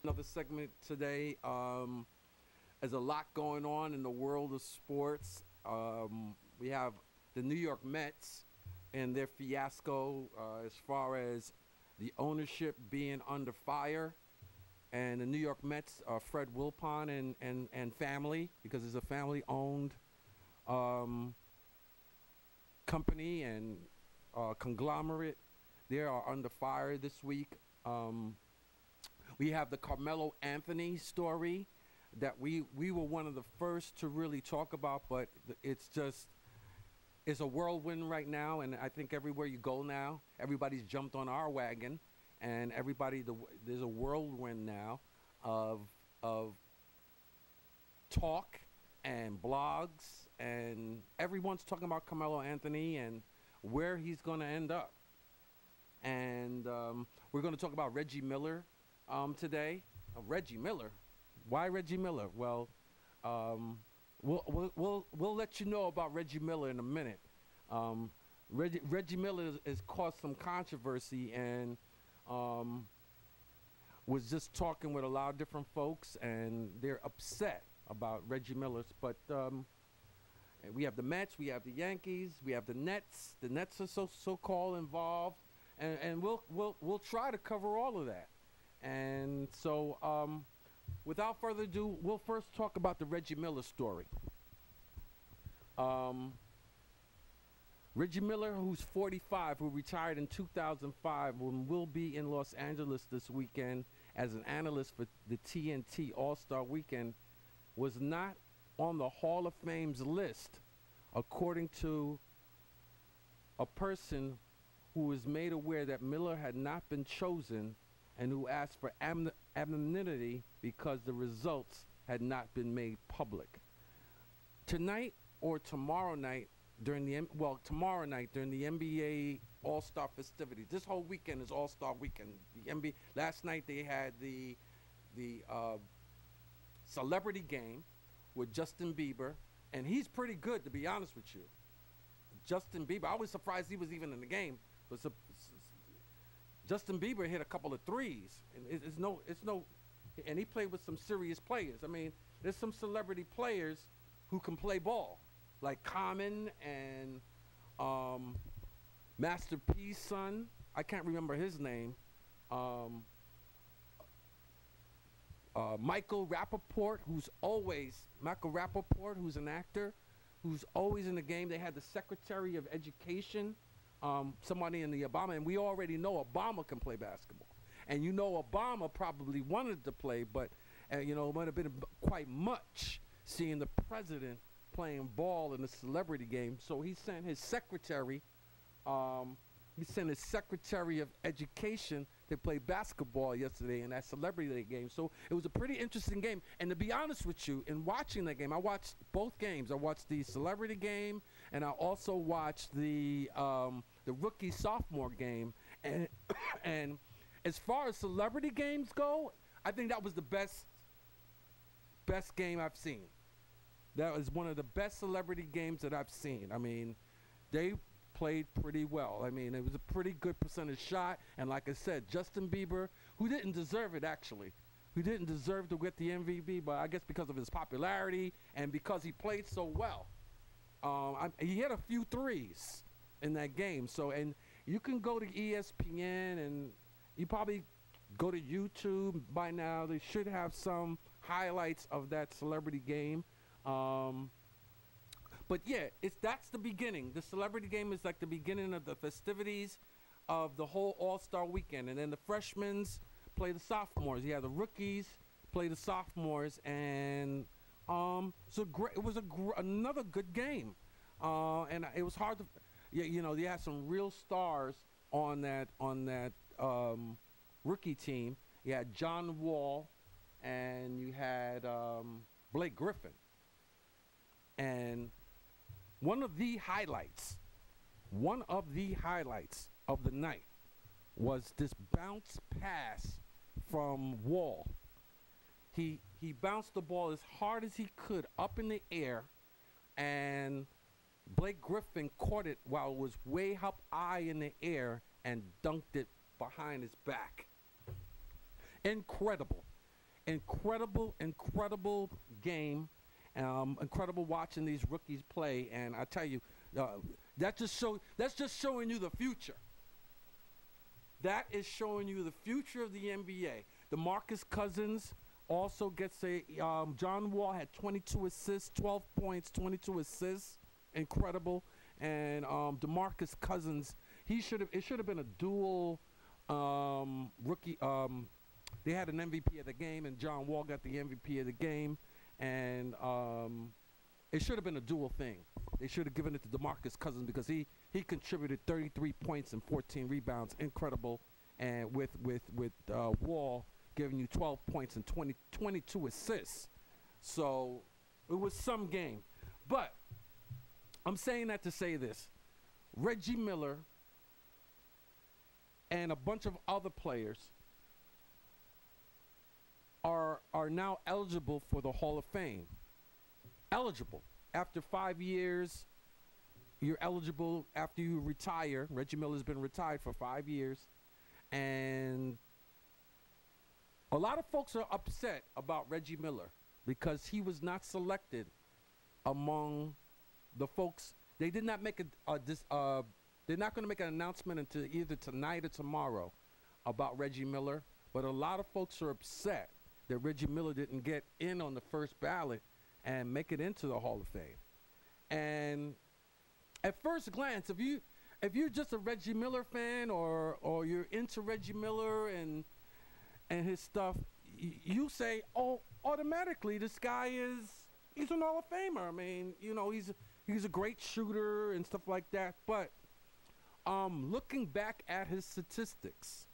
Another segment today. There's a lot going on in the world of sports. We have the New York Mets and their fiasco as far as the ownership being under fire. And the New York Mets, Fred Wilpon and family, because it's a family-owned company and conglomerate. They are under fire this week. We have the Carmelo Anthony story that we were one of the first to really talk about, but it's a whirlwind right now, and I think everywhere you go now, everybody's jumped on our wagon, and there's a whirlwind now of talk and blogs, and everyone's talking about Carmelo Anthony and where he's going to end up. And we're going to talk about Reggie Miller today. Reggie Miller? Why Reggie Miller? Well, we'll let you know about Reggie Miller in a minute. Reggie Miller has caused some controversy and was just talking with a lot of different folks, and they're upset about Reggie Miller. But we have the Mets, we have the Yankees, we have the Nets. The Nets are so-called involved, and we'll try to cover all of that. And so, without further ado, we'll first talk about the Reggie Miller story. Reggie Miller, who's 45, who retired in 2005, will be in Los Angeles this weekend as an analyst for the TNT All-Star Weekend, was not on the Hall of Fame's list, according to a person who was made aware that Miller had not been chosen and who asked for anonymity because the results had not been made public. Tonight or tomorrow night during the NBA All-Star festivities. This whole weekend is All-Star weekend. The NBA last night they had the celebrity game with Justin Bieber, and he's pretty good, to be honest with you. Justin Bieber, I was surprised he was even in the game, but Justin Bieber hit a couple of threes, and it's no, and he played with some serious players. I mean, there's some celebrity players who can play ball, like Common and Master P's son. I can't remember his name. Michael Rappaport, who's an actor, who's always in the game. They had the Secretary of Education, somebody in the Obama, and we already know Obama can play basketball. And you know Obama probably wanted to play, but it might have been quite much seeing the president playing ball in a celebrity game. So he sent his secretary, of Education to play basketball yesterday in that celebrity game. So it was a pretty interesting game. And to be honest with you, in watching that game, I watched both games. I watched the celebrity game, and I also watched the rookie-sophomore game. And and as far as celebrity games go, I think that was the best game I've seen. That was one of the best celebrity games that I've seen. I mean, they played pretty well. I mean, it was a pretty good percentage shot. And like I said, Justin Bieber, who didn't deserve it actually, who didn't deserve to get the MVP, but I guess because of his popularity and because he played so well. He hit a few threes in that game. So, and you can go to ESPN, and you probably go to YouTube by now. They should have some highlights of that celebrity game. But yeah, that's the beginning. The celebrity game is like the beginning of the festivities of the whole All-Star weekend. And then the freshmen play the sophomores. You have the rookies play the sophomores. And it was another good game. And it was hard to, you had some real stars on that rookie team. You had John Wall, and you had Blake Griffin. And one of the highlights of the night was this bounce pass from Wall. He bounced the ball as hard as he could up in the air, and Blake Griffin caught it while it was way up high in the air and dunked it behind his back. Incredible. incredible game. Incredible watching these rookies play, and I tell you, that's just showing you the future. That is showing you the future of the NBA. DeMarcus Cousins also gets a. John Wall had 22 assists, 12 points, 22 assists, incredible. And DeMarcus Cousins, it should have been a dual rookie. They had an MVP of the game, and John Wall got the MVP of the game, and it should have been a dual thing. They should have given it to DeMarcus Cousins because he contributed 33 points and 14 rebounds, incredible, and with Wall giving you 12 points and 22 assists. So it was some game. But I'm saying that to say this. Reggie Miller and a bunch of other players are now eligible for the Hall of Fame. Eligible. After 5 years, you're eligible after you retire. Reggie Miller's been retired for 5 years. And a lot of folks are upset about Reggie Miller because he was not selected among the folks. They did not make they're not going to make an announcement until either tonight or tomorrow about Reggie Miller. But a lot of folks are upset that Reggie Miller didn't get in on the first ballot and make it into the Hall of Fame. And at first glance, if you're just a Reggie Miller fan or you're into Reggie Miller and his stuff, you say, oh, automatically this guy he's an Hall of Famer. I mean, you know, he's a great shooter and stuff like that. But looking back at his statistics,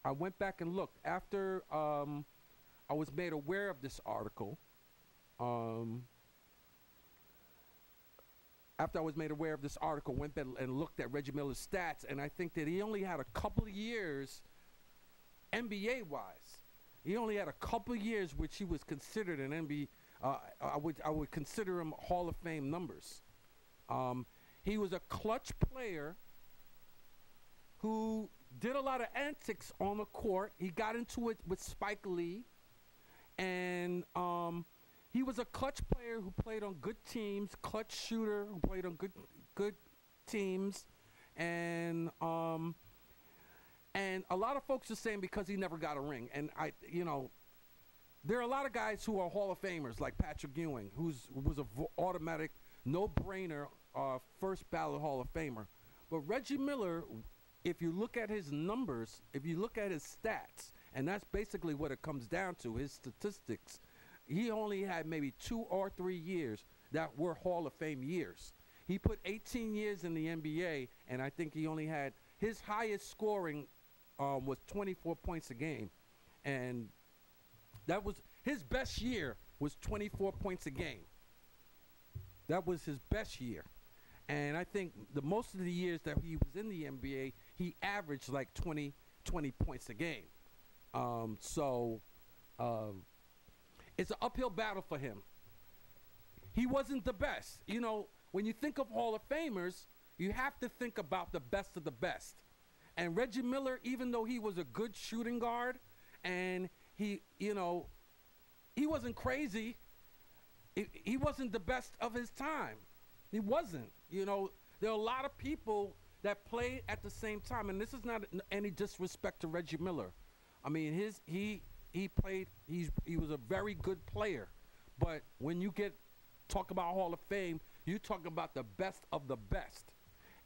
I went back and looked after I was made aware of this article. After I was made aware of this article, went back and looked at Reggie Miller's stats, and I think that he only had a couple of years, NBA-wise. He only had a couple of years which he was considered an NBA. I would consider him Hall of Fame numbers. He was a clutch player who did a lot of antics on the court. He got into it with Spike Lee, and he was a clutch player who played on good teams, clutch shooter who played on good teams, and a lot of folks are saying because he never got a ring, and there are a lot of guys who are Hall of Famers like Patrick Ewing, who was a automatic no-brainer first ballot Hall of Famer, but Reggie Miller, if you look at his numbers, if you look at his stats, and that's basically what it comes down to, his statistics. He only had maybe 2 or 3 years that were Hall of Fame years. He put 18 years in the NBA, and I think he only had his highest scoring was 24 points a game. And that was his best year, was 24 points a game. That was his best year. And I think most of the years that he was in the NBA, he averaged like 20 points a game. It's an uphill battle for him. He wasn't the best. You know, when you think of Hall of Famers, you have to think about the best of the best. And Reggie Miller, even though he was a good shooting guard and he wasn't crazy, he wasn't the best of his time. He wasn't. You know, there are a lot of people that played at the same time, and this is not any disrespect to Reggie Miller. I mean, he was a very good player, but when you talk about Hall of Fame, you're talking about the best of the best,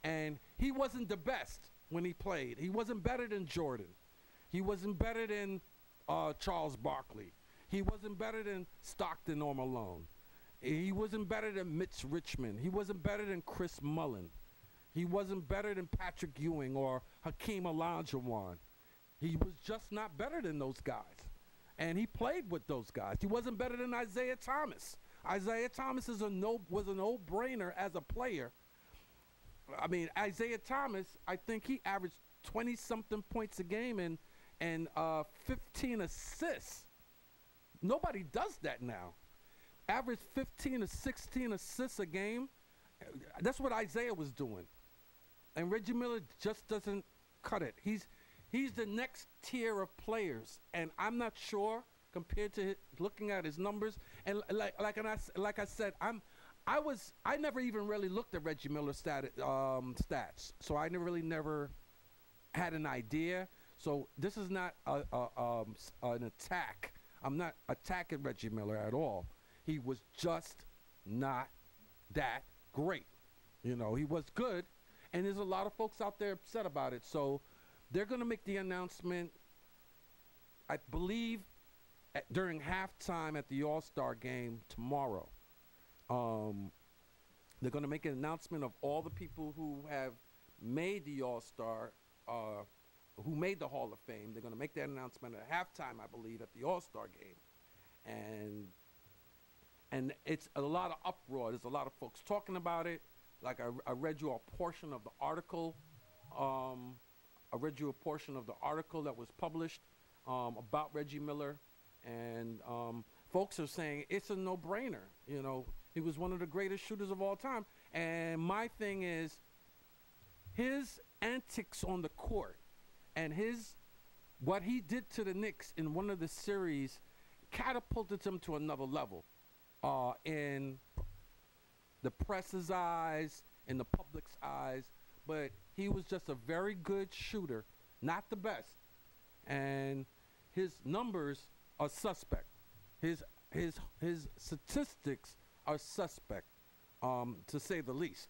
and he wasn't the best when he played. He wasn't better than Jordan. He wasn't better than Charles Barkley. He wasn't better than Stockton or Malone. He wasn't better than Mitch Richmond. He wasn't better than Chris Mullin. He wasn't better than Patrick Ewing or Hakeem Olajuwon. He was just not better than those guys. And he played with those guys. He wasn't better than Isaiah Thomas. Isaiah Thomas was a no-brainer as a player. I mean, Isaiah Thomas, I think he averaged 20-something points a game and 15 assists. Nobody does that now. Average 15 to 16 assists a game. That's what Isaiah was doing. And Reggie Miller just doesn't cut it. he's the next tier of players, and I'm not sure compared to looking at his numbers. And like I said, I never even really looked at Reggie Miller's stats, so I never had an idea. So this is not an attack. I'm not attacking Reggie Miller at all. He was just not that great. You know, he was good, and there's a lot of folks out there upset about it. So they're going to make the announcement, I believe, during halftime at the All-Star game tomorrow. They're going to make an announcement of all the people who have made the All-Star, who made the Hall of Fame. They're going to make that announcement at halftime, I believe, at the All-Star game. And it's a lot of uproar. There's a lot of folks talking about it. Like I read you a portion of the article. I read you a portion of the article that was published about Reggie Miller. And folks are saying it's a no-brainer. You know, he was one of the greatest shooters of all time. And my thing is, his antics on the court and what he did to the Knicks in one of the series catapulted him to another level in the press's eyes, in the public's eyes. But he was just a very good shooter, not the best. And his numbers are suspect. His statistics are suspect, to say the least.